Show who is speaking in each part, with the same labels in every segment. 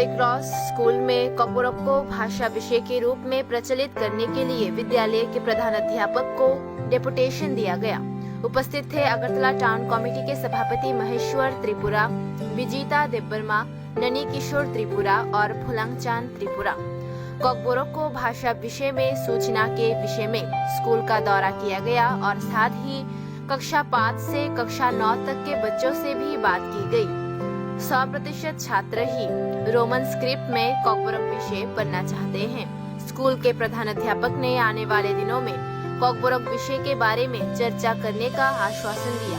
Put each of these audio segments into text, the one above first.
Speaker 1: Holy Cross school में कॉकबोरोक को भाषा विषय के रूप में प्रचलित करने के लिए विद्यालय के प्रधान अध्यापक को डेपुटेशन दिया गया। उपस्थित थे अगरतला टाउन कमेटी के सभापति महेश्वर त्रिपुरा, विजिता देवबर्मा, ननी किशोर त्रिपुरा और फुलांगचान त्रिपुरा। कॉकबोरोक को भाषा विषय में सूचना के विषय में स्कूल का दौरा किया गया और साथ ही कक्षा 5 से कक्षा 9 तक के बच्चों से भी बात की गई। 100% छात्र ही रोमन स्क्रिप्ट में कॉकबोरोक विषय पढ़ना चाहते हैं। स्कूल के प्रधान अध्यापक ने आने वाले दिनों में कॉकबोरोक विषय के बारे में चर्चा करने का आश्वासन दिया।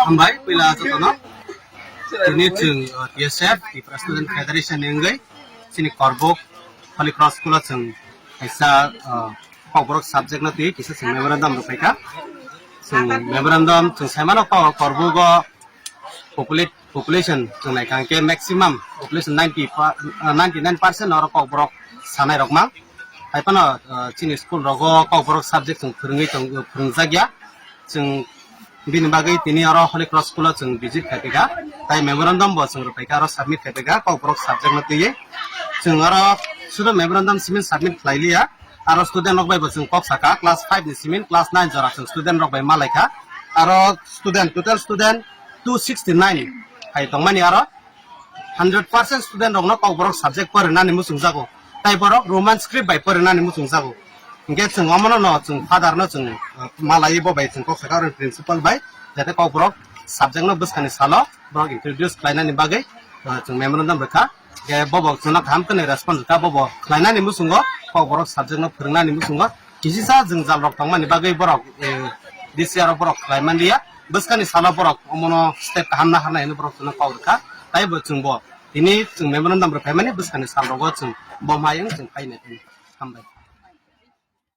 Speaker 2: हम भाई पहला तो ना ini jeng TSF di Student Federation nengai sini Korbok Holy Cross school jeng kaisa Kokborok subject na ti kisa jeng memorandum rupaika jeng memorandum jeng saimano Korbogo population jeng naikang ke maximum population 99% orang Kokborok sanai rokmang haipano sini school rogo Kokborok subject jeng phurungi jeng phurungjagya jeng bini bagai tini orang Holy Cross school jeng visit kaitega tai memorandum bo jeng rupaika aro submit kaitega Kokborok subject na ti jeng aro sudah memorandum simin submit khlailia aro student rok bai bo jeng kok saka class 5 ni simin class 9 jora jeng student rok bai malaika aro student total student 269 hai tongmani aro 100% student rok no Kokborok subject pornani musungjago tai borok roman script bai pornani musungjago ingke jeng amono no jeng father no jeng malai bo bai jeng kok saka ro principal bai jate Kokborok subject no buskani salo borok introduce khlainani bagai jeng memorandum rekha ge bobo jena thamkane response ka bobo khlainani musungo Kokborok subject no phurungnani musungo kisisa jeng jalrok tongmani bagai borok this year borok khlaimandia buskani salo borok amono step hamna harna ene borok jena kawrka tai bo jeng bo ini jeng memorandum rekha mani buskani salrogo jeng bo mayeng jeng paine hambai